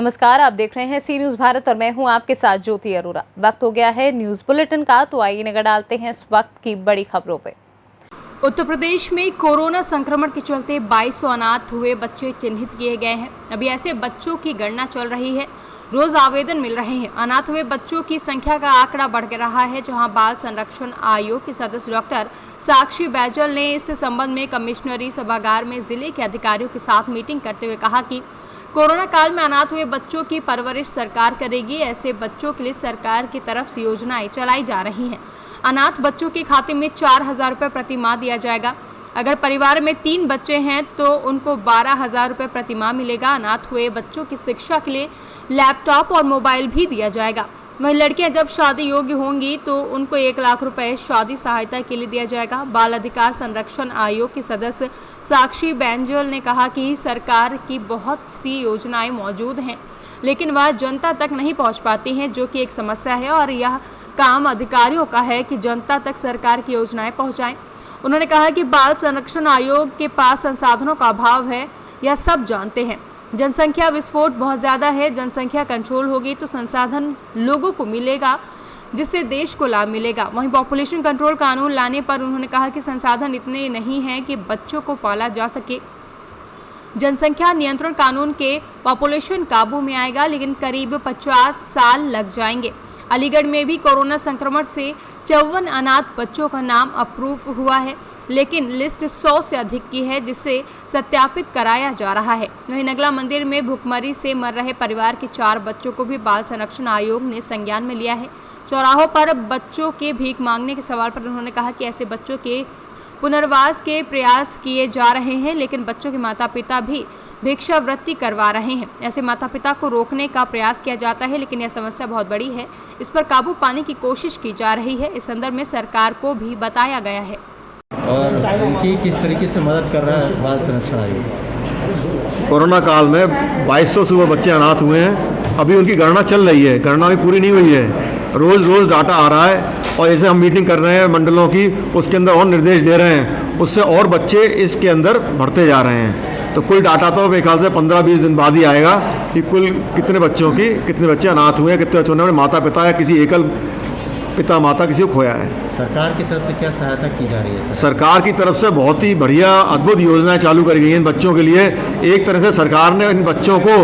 नमस्कार, आप देख रहे हैं सी न्यूज़ भारत और मैं हूं आपके साथ ज्योति अरोरा। वक्त हो गया है न्यूज़ बुलेटिन का, तो आइए नजर डालते हैं इस वक्त की बड़ी खबरों पे। उत्तर प्रदेश में कोरोना संक्रमण के चलते 2200 अनाथ हुए बच्चे चिन्हित किए गए हैं। अभी ऐसे बच्चों की गणना चल रही है, रोज आवेदन मिल रहे हैं। अनाथ हुए बच्चों की संख्या का आंकड़ा बढ़ रहा है, जहां बाल संरक्षण आयोग के सदस्य डॉक्टर साक्षी बैजल ने इस संबंध में कमिश्नरी सभागार में जिले के अधिकारियों के साथ मीटिंग करते हुए कहा कि कोरोना काल में अनाथ हुए बच्चों की परवरिश सरकार करेगी। ऐसे बच्चों के लिए सरकार की तरफ से योजनाएं चलाई जा रही हैं। अनाथ बच्चों के खाते में 4000 रुपये प्रति माह दिया जाएगा। अगर परिवार में 3 बच्चे हैं तो उनको 12000 रुपये प्रति माह मिलेगा। अनाथ हुए बच्चों की शिक्षा के लिए लैपटॉप और मोबाइल भी दिया जाएगा। वहीं लड़कियां जब शादी योग्य होंगी तो उनको 1 लाख रुपए शादी सहायता के लिए दिया जाएगा। बाल अधिकार संरक्षण आयोग के सदस्य साक्षी बैंजल ने कहा कि सरकार की बहुत सी योजनाएं मौजूद हैं, लेकिन वह जनता तक नहीं पहुंच पाती हैं, जो कि एक समस्या है और यह काम अधिकारियों का है कि जनता तक सरकार की योजनाएं पहुंचाएं। उन्होंने कहा कि बाल संरक्षण आयोग के पास संसाधनों का अभाव है, यह सब जानते हैं। जनसंख्या विस्फोट बहुत ज़्यादा है। जनसंख्या कंट्रोल होगी तो संसाधन लोगों को मिलेगा, जिससे देश को लाभ मिलेगा। वहीं पॉपुलेशन कंट्रोल कानून लाने पर उन्होंने कहा कि संसाधन इतने नहीं हैं कि बच्चों को पाला जा सके। जनसंख्या नियंत्रण कानून के पॉपुलेशन काबू में आएगा, लेकिन करीब 50 साल लग जाएंगे। अलीगढ़ में भी कोरोना संक्रमण से 54 अनाथ बच्चों का नाम अप्रूव हुआ है, लेकिन लिस्ट 100 से अधिक की है, जिसे सत्यापित कराया जा रहा है। वहीं नगला मंदिर में भुखमरी से मर रहे परिवार के 4 बच्चों को भी बाल संरक्षण आयोग ने संज्ञान में लिया है। चौराहों पर बच्चों के भीख मांगने के सवाल पर उन्होंने कहा कि ऐसे बच्चों के पुनर्वास के प्रयास किए जा रहे हैं, लेकिन बच्चों के माता पिता भी भिक्षावृत्ति करवा रहे हैं। ऐसे माता पिता को रोकने का प्रयास किया जाता है, लेकिन यह समस्या बहुत बड़ी है। इस पर काबू पाने की कोशिश की जा रही है। इस संदर्भ में सरकार को भी बताया गया है। और उनकी किस तरीके से मदद कर रहा है बाल संरक्षण आयोग? कोरोना काल में 2200 से बच्चे अनाथ हुए हैं। अभी उनकी गणना चल रही है, गणना भी पूरी नहीं हुई है। रोज़ डाटा आ रहा है और जैसे हम मीटिंग कर रहे हैं मंडलों की, उसके अंदर और निर्देश दे रहे हैं, उससे और बच्चे इसके अंदर बढ़ते जा रहे हैं। तो कुल डाटा तो मेरे ख्याल से 15-20 दिन बाद ही आएगा कि कुल कितने बच्चे अनाथ हुए हैं, कितने बच्चों ने माता पिता या किसी एकल पिता माता किसी को खोया है। सरकार की तरफ से क्या सहायता की जा रही है? सरकार की तरफ से बहुत ही बढ़िया अद्भुत योजनाएं चालू करी गई हैं इन बच्चों के लिए। एक तरह से सरकार ने इन बच्चों को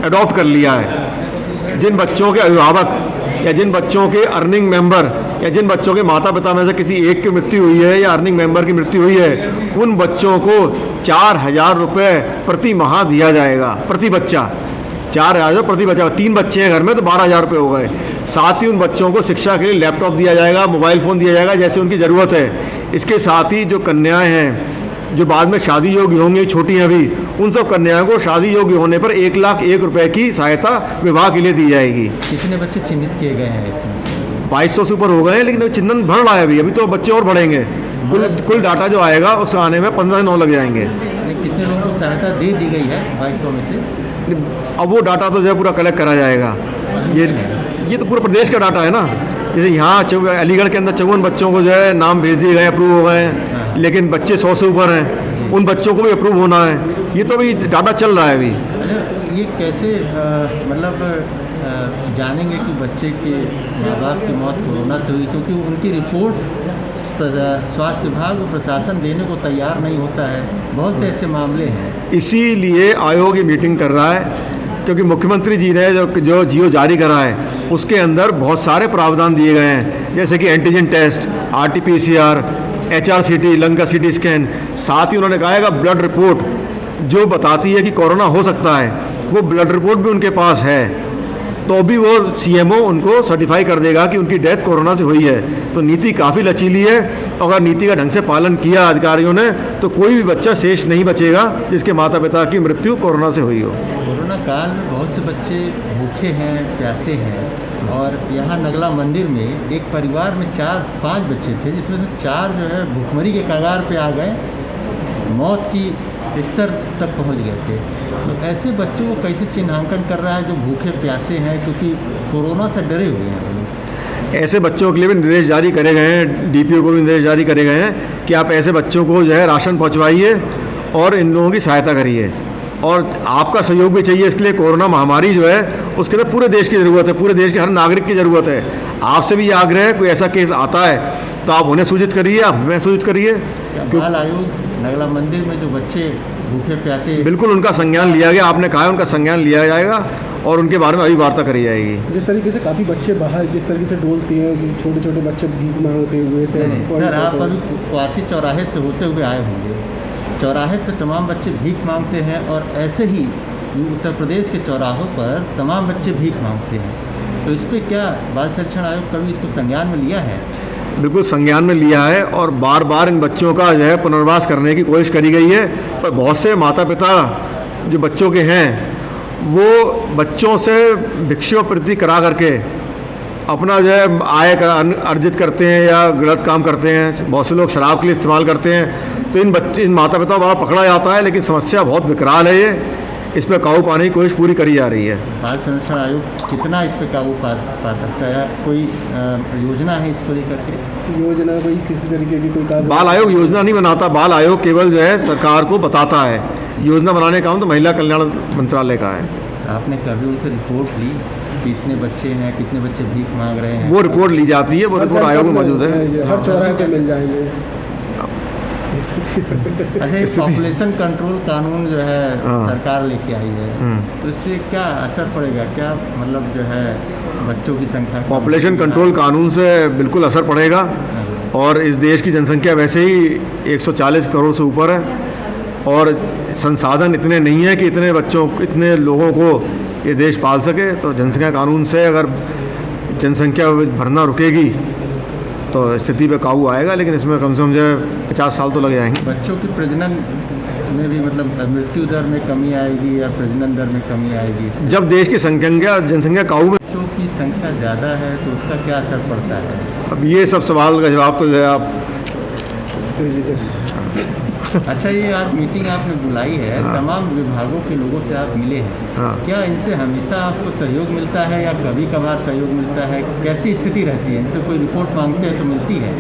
अडॉप्ट कर लिया है। जिन बच्चों के अभिभावक या जिन बच्चों के अर्निंग मेंबर या जिन बच्चों के माता पिता में से किसी एक की मृत्यु हुई है या अर्निंग मेंबर की मृत्यु हुई है, उन बच्चों को 4000 रुपये प्रति माह दिया जाएगा। प्रति बच्चा 4000 प्रति बच्चा। 3 बच्चे हैं घर में तो 12000 रुपये हो गए। साथ ही उन बच्चों को शिक्षा के लिए लैपटॉप दिया जाएगा, मोबाइल फ़ोन दिया जाएगा जैसे उनकी ज़रूरत है। इसके साथ ही जो कन्याएं हैं जो बाद में शादी योग्य होंगी, छोटी हैं अभी, उन सब कन्याओं को शादी योग्य होने पर 1,01,000 रुपये की सहायता विवाह के लिए दी जाएगी। कितने बच्चे चिन्हित किए गए हैं इसमें? 2200 से ऊपर हो गए हैं, लेकिन चिन्हन बढ़ रहा है अभी तो बच्चे और बढ़ेंगे। कुल डाटा जो आएगा उससे आने में 15 से 9 लग जाएंगे। कितने लोगों को सहायता दे दी गई है 2200 में से? अब वो डाटा तो जो है पूरा कलेक्ट करा जाएगा। ये तो पूरे प्रदेश का डाटा है ना। जैसे यहाँ अलीगढ़ के अंदर 54 बच्चों को जो है नाम भेज दिए गए, अप्रूव हो गए हैं, लेकिन बच्चे 100 से ऊपर हैं, उन बच्चों को भी अप्रूव होना है। ये तो अभी डाटा चल रहा है अभी। ये कैसे जानेंगे कि बच्चे के माँ बाप की मौत कोरोना से हुई? क्योंकि उनकी रिपोर्ट स्वास्थ्य विभाग और प्रशासन देने को तैयार नहीं होता है। बहुत से ऐसे मामले हैं। इसीलिए आयोग ये मीटिंग कर रहा है, क्योंकि मुख्यमंत्री जी ने जो जियो जारी करा है उसके अंदर बहुत सारे प्रावधान दिए गए हैं, जैसे कि antigen test, RT-PCR, HRCT, lung का CT स्कैन। साथ ही उन्होंने कहा है कि ब्लड रिपोर्ट जो बताती है कि कोरोना हो सकता है, वो ब्लड रिपोर्ट भी उनके पास है, तो भी वो CMO उनको सर्टिफाई कर देगा कि उनकी डेथ कोरोना से हुई है। तो नीति काफ़ी लचीली है। अगर नीति का ढंग से पालन किया अधिकारियों ने तो कोई भी बच्चा शेष नहीं बचेगा जिसके माता पिता की मृत्यु कोरोना से हुई हो। कोरोना काल में बहुत से बच्चे भूखे हैं, प्यासे हैं, और यहाँ नगला मंदिर में एक परिवार में 4-5 बच्चे थे, जिसमें से 4 जो है भूखमरी के कगार पे आ गए, मौत की स्तर तक पहुँच गए थे। तो ऐसे बच्चों को कैसे चिन्हांकन कर रहा है जो भूखे प्यासे हैं, क्योंकि कोरोना से डरे हुए हैं? ऐसे बच्चों के लिए भी निर्देश जारी करे गए हैं, DPO को भी निर्देश जारी करे गए हैं कि आप ऐसे बच्चों को जो है राशन पहुंचवाइए और इन लोगों की सहायता करिए। और आपका सहयोग भी चाहिए। इसके लिए कोरोना महामारी जो है उसके लिए पूरे देश की ज़रूरत है, पूरे देश के हर नागरिक की ज़रूरत है। आपसे भी ये आग्रह है, कोई ऐसा केस आता है तो आप उन्हें सूचित करिए, आप हमें सूचित करिए। बाल आयोग नगला मंदिर में जो बच्चे भूखे प्यासे, बिल्कुल उनका संज्ञान लिया गया, आपने कहा है उनका संज्ञान लिया जाएगा और उनके बारे में अभी वार्ता करी जाएगी। जिस तरीके से काफ़ी बच्चे बाहर जिस तरीके से डोलते हैं, छोटे छोटे बच्चे भीख मांगते हुए से सर आप अभी वारसी चौराहे से होते हुए आए होंगे। चौराहे पर तमाम बच्चे भीख मांगते हैं और ऐसे ही उत्तर प्रदेश के चौराहों पर तमाम बच्चे भीख मांगते हैं। तो इस पर क्या बाल संरक्षण आयोग कभी इसको संज्ञान में लिया है? बिल्कुल संज्ञान में लिया है और बार बार इन बच्चों का जो है पुनर्वास करने की कोशिश करी गई है। पर बहुत से माता पिता जो बच्चों के हैं वो बच्चों से भिक्षुवृत्ति करा करके अपना जो है आय अर्जित करते हैं या गलत काम करते हैं। बहुत से लोग शराब के लिए इस्तेमाल करते हैं। तो इन माता पिता द्वारा पकड़ा जाता है, लेकिन समस्या बहुत विकराल है। ये इस पर काबू पाने की कोशिश पूरी करी जा रही है। बाल संरक्षण आयोग कितना इस पर काबू पा सकता है? कोई योजना है इसको लेकर के? योजना कोई किसी तरीके की कोई कार्य? बाल आयोग योजना नहीं बनाता, बाल आयोग केवल जो है सरकार को बताता है। योजना बनाने का काम तो महिला कल्याण मंत्रालय का है। आपने कभी उनसे रिपोर्ट ली कि इतने बच्चे हैं, कितने बच्चे भीख मांग रहे हैं? वो रिपोर्ट ली जाती है, वो रिपोर्ट आयोग में मौजूद है। हर चौराहे पे मिल जाएंगे। अच्छा, ये पॉपुलेशन कंट्रोल कानून जो है सरकार लेके आई है, तो इससे क्या असर पड़ेगा? क्या मतलब जो है बच्चों की संख्या? पॉपुलेशन कंट्रोल कानून से बिल्कुल असर पड़ेगा और इस देश की जनसंख्या वैसे ही 140 करोड़ से ऊपर है और संसाधन इतने नहीं है कि इतने लोगों को ये देश पाल सके। तो जनसंख्या कानून से अगर जनसंख्या भरना रुकेगी तो स्थिति पे काबू आएगा, लेकिन इसमें कम से कम जो 50 साल तो लग जाएंगे। बच्चों की प्रजनन में भी मतलब मृत्यु दर में कमी आएगी या प्रजनन दर में कमी आएगी? जब देश की जनसंख्या काबू में, बच्चों की संख्या ज़्यादा है तो उसका क्या असर पड़ता है? अब ये सब सवाल का जवाब तो जो है आप अच्छा, ये आज मीटिंग आपने बुलाई है, तमाम विभागों के लोगों से आप मिले हैं, क्या इनसे हमेशा आपको सहयोग मिलता है या कभी कभार सहयोग मिलता है? कैसी स्थिति रहती है? इनसे कोई रिपोर्ट मांगते हैं तो मिलती है?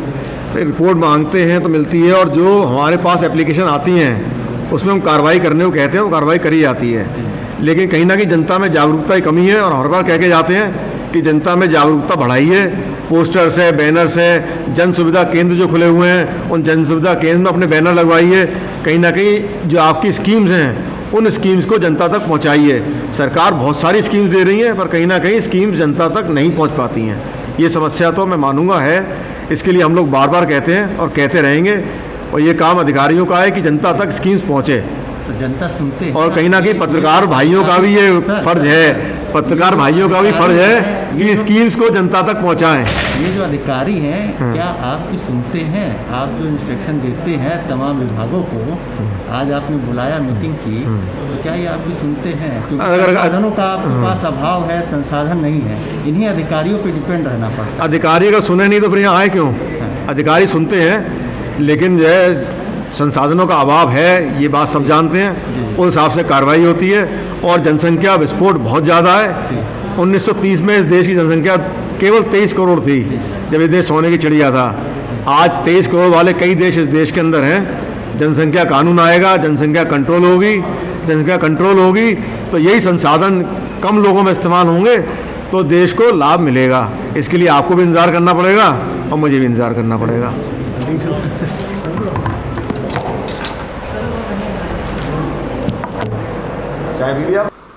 रिपोर्ट मांगते हैं तो मिलती है और जो हमारे पास एप्लीकेशन आती हैं उसमें हम कार्रवाई करने को कहते हैं, वो कार्रवाई करी जाती है। लेकिन कहीं ना कहीं जनता में जागरूकता की कमी है और हर बार कह के जाते हैं कि जनता में जागरूकता बढ़ाइए। पोस्टर्स है, बैनर्स है, जन सुविधा केंद्र जो खुले हुए हैं उन जन सुविधा केंद्र में अपने बैनर लगवाइए। कहीं ना कहीं जो आपकी स्कीम्स हैं उन स्कीम्स को जनता तक पहुंचाइए। सरकार बहुत सारी स्कीम्स दे रही है पर कहीं ना कहीं स्कीम्स जनता तक नहीं पहुंच पाती हैं। ये समस्या तो मैं मानूंगा है, इसके लिए हम लोग बार बार कहते हैं और कहते रहेंगे और ये काम अधिकारियों का है कि जनता तक स्कीम्स पहुँचे। तो जनता सुनते हैं और कहीं ना कहीं पत्रकार भाइयों का भी ये फर्ज है, पत्रकार भाइयों का भी फर्ज है कि स्कीम्स को जनता तक पहुंचाएं। ये जो अधिकारी हैं क्या आपकी सुनते हैं? आप जो इंस्ट्रक्शन देते हैं तमाम विभागों को, आज आपने बुलाया मीटिंग की, तो क्या ये आपकी सुनते हैं? क्योंकि संसाधनों का आपके पास अभाव है, संसाधन नहीं है, इन्हीं अधिकारियों पे डिपेंड रहना पड़ता है। अधिकारी अगर सुने नहीं तो फिर यहाँ आए क्यों? अधिकारी सुनते हैं लेकिन जो है संसाधनों का अभाव है, ये बात सब जानते हैं। उस हिसाब से कार्रवाई होती है और जनसंख्या विस्फोट बहुत ज़्यादा है। 1930 में इस देश की जनसंख्या केवल 23 करोड़ थी जब ये देश सोने की चिड़िया था। आज 23 करोड़ वाले कई देश इस देश के अंदर हैं। जनसंख्या कानून आएगा, जनसंख्या कंट्रोल होगी, जनसंख्या कंट्रोल होगी तो यही संसाधन कम लोगों में इस्तेमाल होंगे तो देश को लाभ मिलेगा। इसके लिए आपको भी इंतज़ार करना पड़ेगा और मुझे भी इंतज़ार करना पड़ेगा।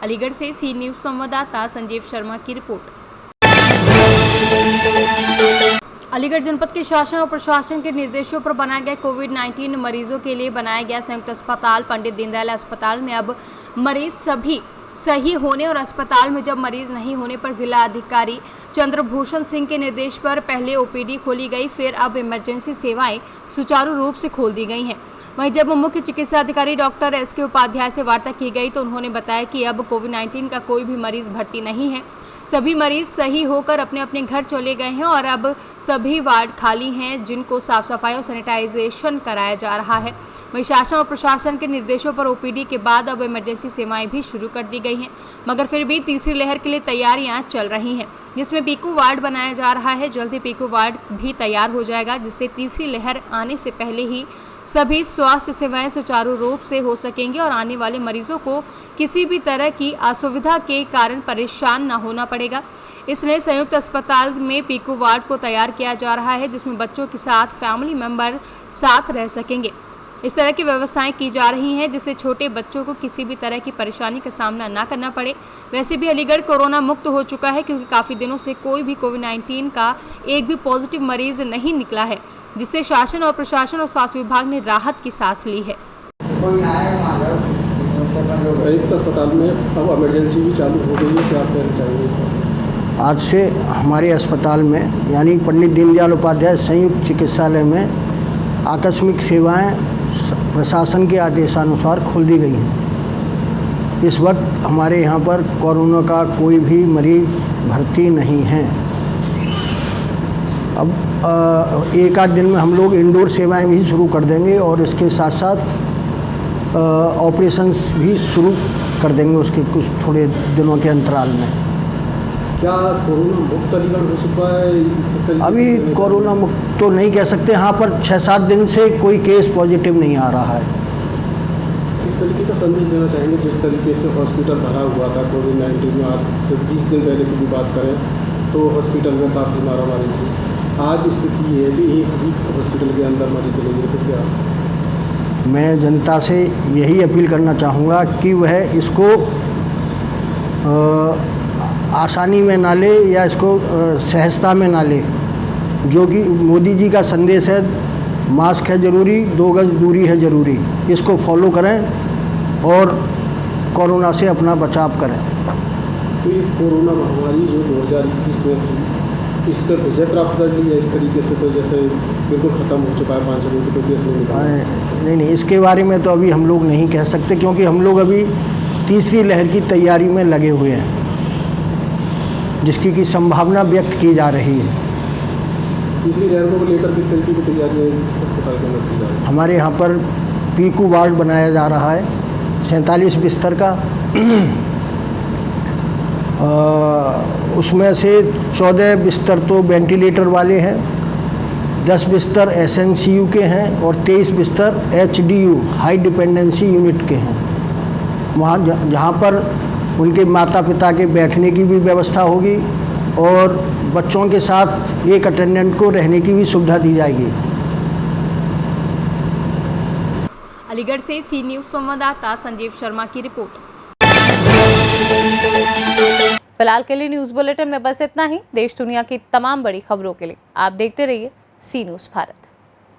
अलीगढ़ से सी न्यूज़ संवाददाता संजीव शर्मा की रिपोर्ट। अलीगढ़ जनपद के शासन और प्रशासन के निर्देशों पर बनाए गए कोविड-19 मरीजों के लिए बनाया गया संयुक्त अस्पताल पंडित दीनदयाल अस्पताल में अब मरीज सभी सही होने और अस्पताल में जब मरीज नहीं होने पर जिला अधिकारी चंद्रभूषण सिंह के निर्देश पर पहले ओपीडी खोली गई, फिर अब इमरजेंसी सेवाएं सुचारू रूप से खोल दी गई हैं। वहीं जब मुख्य चिकित्सा अधिकारी डॉक्टर एस.के. उपाध्याय से वार्ता की गई तो उन्होंने बताया कि अब कोविड-19 का कोई भी मरीज भर्ती नहीं है, सभी मरीज सही होकर अपने अपने घर चले गए हैं और अब सभी वार्ड खाली हैं जिनको साफ सफाई और सैनिटाइजेशन कराया जा रहा है। वहीं शासन और प्रशासन के निर्देशों पर ओपीडी के बाद अब इमरजेंसी सेवाएं भी शुरू कर दी गई हैं, मगर फिर भी तीसरी लहर के लिए तैयारियां चल रही हैं, जिसमें पीकू वार्ड बनाया जा रहा है। जल्द ही पीकू वार्ड भी तैयार हो जाएगा जिससे तीसरी लहर आने से पहले ही सभी स्वास्थ्य सेवाएं सुचारू रूप से हो सकेंगी और आने वाले मरीजों को किसी भी तरह की असुविधा के कारण परेशान न होना पड़ेगा। इसलिए संयुक्त अस्पताल में पीकू वार्ड को तैयार किया जा रहा है, जिसमें बच्चों के साथ फैमिली मेंबर साथ रह सकेंगे। इस तरह की व्यवस्थाएं की जा रही हैं जिससे छोटे बच्चों को किसी भी तरह की परेशानी का सामना ना करना पड़े। वैसे भी अलीगढ़ कोरोना मुक्त हो चुका है, क्योंकि काफ़ी दिनों से कोई भी कोविड-19 का एक भी पॉजिटिव मरीज नहीं निकला है, जिससे शासन और प्रशासन और स्वास्थ्य विभाग ने राहत की सांस ली है। संयुक्त अस्पताल में अब इमरजेंसी भी चालू हो गई है, क्या आप कहना चाहेंगे? आज से हमारे अस्पताल में यानी पंडित दीनदयाल उपाध्याय संयुक्त चिकित्सालय में आकस्मिक सेवाएं प्रशासन के आदेशानुसार खोल दी गई हैं। इस वक्त हमारे यहाँ पर कोरोना का कोई भी मरीज भर्ती नहीं है। अब एक आध दिन में हम लोग इंडोर सेवाएं भी शुरू कर देंगे और इसके साथ साथ ऑपरेशंस भी शुरू कर देंगे उसके कुछ थोड़े दिनों के अंतराल में। क्या कोरोना मुक्त अलीगढ़ हो चुका है? अभी कोरोना मुक्त तो नहीं कह सकते, हाँ, पर 6-7 दिन से कोई केस पॉजिटिव नहीं आ रहा है। किस तरीके का संदेश देना चाहेंगे? जिस तरीके से हॉस्पिटल भरा हुआ था कोविड-19 में, आज से 20 दिन पहले की भी बात करें तो हॉस्पिटल में काफ़ी मारामारी थी। आज स्थिति ये है कि एक भी हॉस्पिटल के अंदर मरीज चले गए, तो क्या? मैं जनता से यही अपील करना चाहूँगा कि वह इसको आसानी में ना ले या इसको सहजता में ना ले। जो कि मोदी जी का संदेश है, मास्क है ज़रूरी, 2 गज दूरी है ज़रूरी, इसको फॉलो करें और कोरोना से अपना बचाव करें। तो इस कोरोना महामारी जो 2021 में थी, इस पर विजय प्राप्त कर ली है इस तरीके से, तो जैसे बिल्कुल ख़त्म हो चुका है 5 दिन से, कोई केस नहीं निकाला? नहीं, इसके बारे में तो अभी हम लोग नहीं कह सकते, क्योंकि हम लोग अभी तीसरी लहर की तैयारी में लगे हुए हैं, जिसकी की संभावना व्यक्त की जा रही है। तीसरी लहर को लेकर किस तरीके की तैयारी अस्पताल के अंदर की जा रही है? हमारे यहाँ पर पीकू वार्ड बनाया जा रहा है 47 बिस्तर का। उसमें से 14 बिस्तर तो वेंटिलेटर वाले हैं, 10 बिस्तर SNCU के हैं और 23 बिस्तर HDU हाई डिपेंडेंसी यूनिट के हैं। वहाँ जहाँ पर उनके माता पिता के बैठने की भी व्यवस्था होगी और बच्चों के साथ एक अटेंडेंट को रहने की भी सुविधा दी जाएगी। अलीगढ़ से सी न्यूज़ संवाददाता संजीव शर्मा की रिपोर्ट। फिलहाल के लिए न्यूज़ बुलेटिन में बस इतना ही। देश दुनिया की तमाम बड़ी खबरों के लिए आप देखते रहिए सी न्यूज़ भारत।